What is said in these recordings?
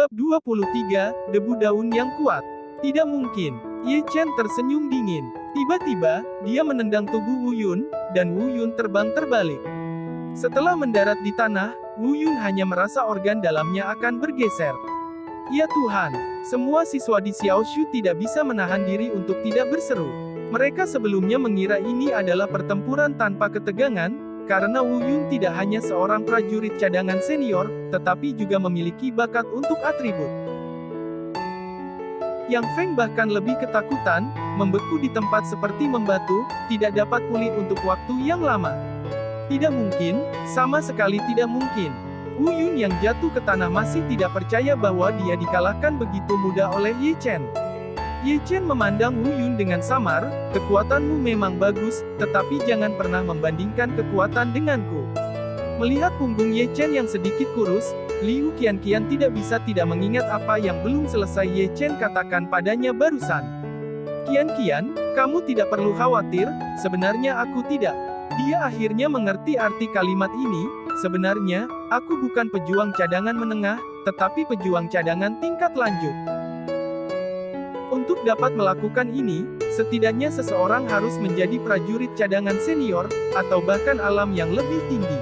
Bab 23, Debu Daun yang Kuat. Tidak mungkin. Ye Chen tersenyum dingin. Tiba-tiba, dia menendang tubuh Wu Yun, dan Wu Yun terbang terbalik. Setelah mendarat di tanah, Wu Yun hanya merasa organ dalamnya akan bergeser. Ya Tuhan, semua siswa di Xiaoshu tidak bisa menahan diri untuk tidak berseru. Mereka sebelumnya mengira ini adalah pertempuran tanpa ketegangan, karena Wu Yun tidak hanya seorang prajurit cadangan senior, tetapi juga memiliki bakat untuk atribut. Yang Feng bahkan lebih ketakutan, membeku di tempat seperti membatu, tidak dapat pulih untuk waktu yang lama. Tidak mungkin, sama sekali tidak mungkin. Wu Yun yang jatuh ke tanah masih tidak percaya bahwa dia dikalahkan begitu mudah oleh Ye Chen. Ye Chen memandang Wu Yun dengan samar, kekuatanmu memang bagus, tetapi jangan pernah membandingkan kekuatan denganku. Melihat punggung Ye Chen yang sedikit kurus, Liu Qianqian tidak bisa tidak mengingat apa yang belum selesai Ye Chen katakan padanya barusan. Qianqian, kamu tidak perlu khawatir, sebenarnya aku tidak. Dia akhirnya mengerti arti kalimat ini, sebenarnya, aku bukan pejuang cadangan menengah, tetapi pejuang cadangan tingkat lanjut. Untuk dapat melakukan ini, setidaknya seseorang harus menjadi prajurit cadangan senior, atau bahkan alam yang lebih tinggi.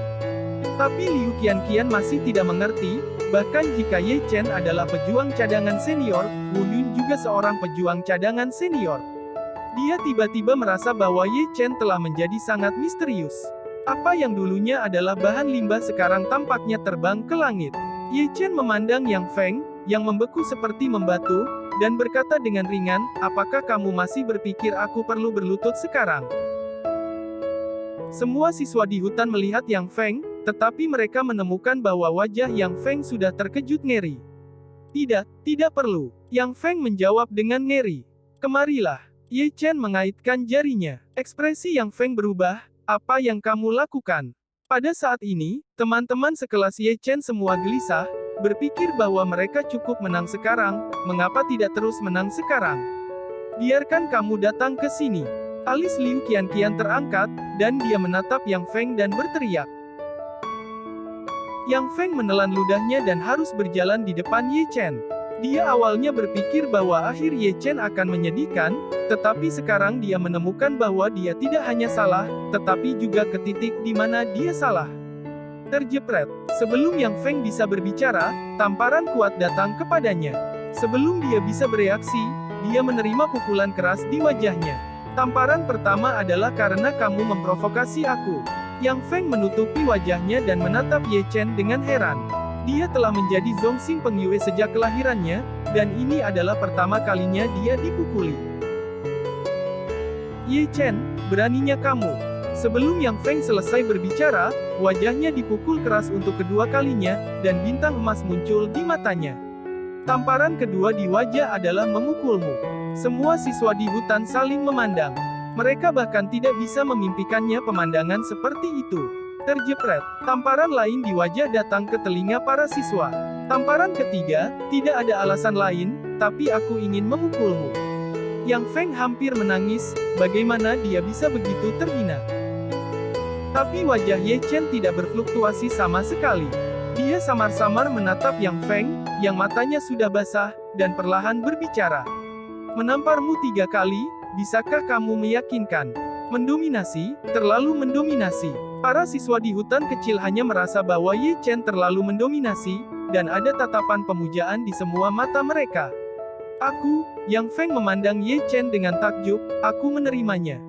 Tapi Liu Qianqian masih tidak mengerti, bahkan jika Ye Chen adalah pejuang cadangan senior, Wu Yun juga seorang pejuang cadangan senior. Dia tiba-tiba merasa bahwa Ye Chen telah menjadi sangat misterius. Apa yang dulunya adalah bahan limbah sekarang tampaknya terbang ke langit. Ye Chen memandang Yang Feng, yang membeku seperti membatu, dan berkata dengan ringan, apakah kamu masih berpikir aku perlu berlutut sekarang? Semua siswa di hutan melihat Yang Feng, tetapi mereka menemukan bahwa wajah Yang Feng sudah terkejut ngeri. Tidak perlu. Yang Feng menjawab dengan ngeri. Kemarilah. Ye Chen mengaitkan jarinya. Ekspresi Yang Feng berubah, apa yang kamu lakukan? Pada saat ini, teman-teman sekelas Ye Chen semua gelisah, berpikir bahwa mereka cukup menang sekarang, mengapa tidak terus menang sekarang? Biarkan kamu datang ke sini. Alis Liu Qianqian terangkat, dan dia menatap Yang Feng dan berteriak. Yang Feng menelan ludahnya dan harus berjalan di depan Ye Chen. Dia awalnya berpikir bahwa akhir Ye Chen akan menyedihkan, tetapi sekarang dia menemukan bahwa dia tidak hanya salah, tetapi juga ke titik di mana dia salah. Terjepret. Sebelum Yang Feng bisa berbicara, tamparan kuat datang kepadanya. Sebelum dia bisa bereaksi, dia menerima pukulan keras di wajahnya. Tamparan pertama adalah karena kamu memprovokasi aku. Yang Feng menutupi wajahnya dan menatap Ye Chen dengan heran. Dia telah menjadi Zongxing Pengyue sejak kelahirannya, dan ini adalah pertama kalinya dia dipukuli. Ye Chen, beraninya kamu. Sebelum Yang Feng selesai berbicara, wajahnya dipukul keras untuk kedua kalinya, dan bintang emas muncul di matanya. Tamparan kedua di wajah adalah memukulmu. Semua siswa di hutan saling memandang. Mereka bahkan tidak bisa memimpikannya pemandangan seperti itu. Terjepret. Tamparan lain di wajah datang ke telinga para siswa. Tamparan ketiga, tidak ada alasan lain, tapi aku ingin memukulmu. Yang Feng hampir menangis, bagaimana dia bisa begitu terhina. Tapi wajah Ye Chen tidak berfluktuasi sama sekali. Dia samar-samar menatap Yang Feng, yang matanya sudah basah, dan perlahan berbicara. Menamparmu 3 kali, bisakah kamu meyakinkan? Mendominasi, terlalu mendominasi. Para siswa di hutan kecil hanya merasa bahwa Ye Chen terlalu mendominasi, dan ada tatapan pemujaan di semua mata mereka. Yang Feng memandang Ye Chen dengan takjub, aku menerimanya.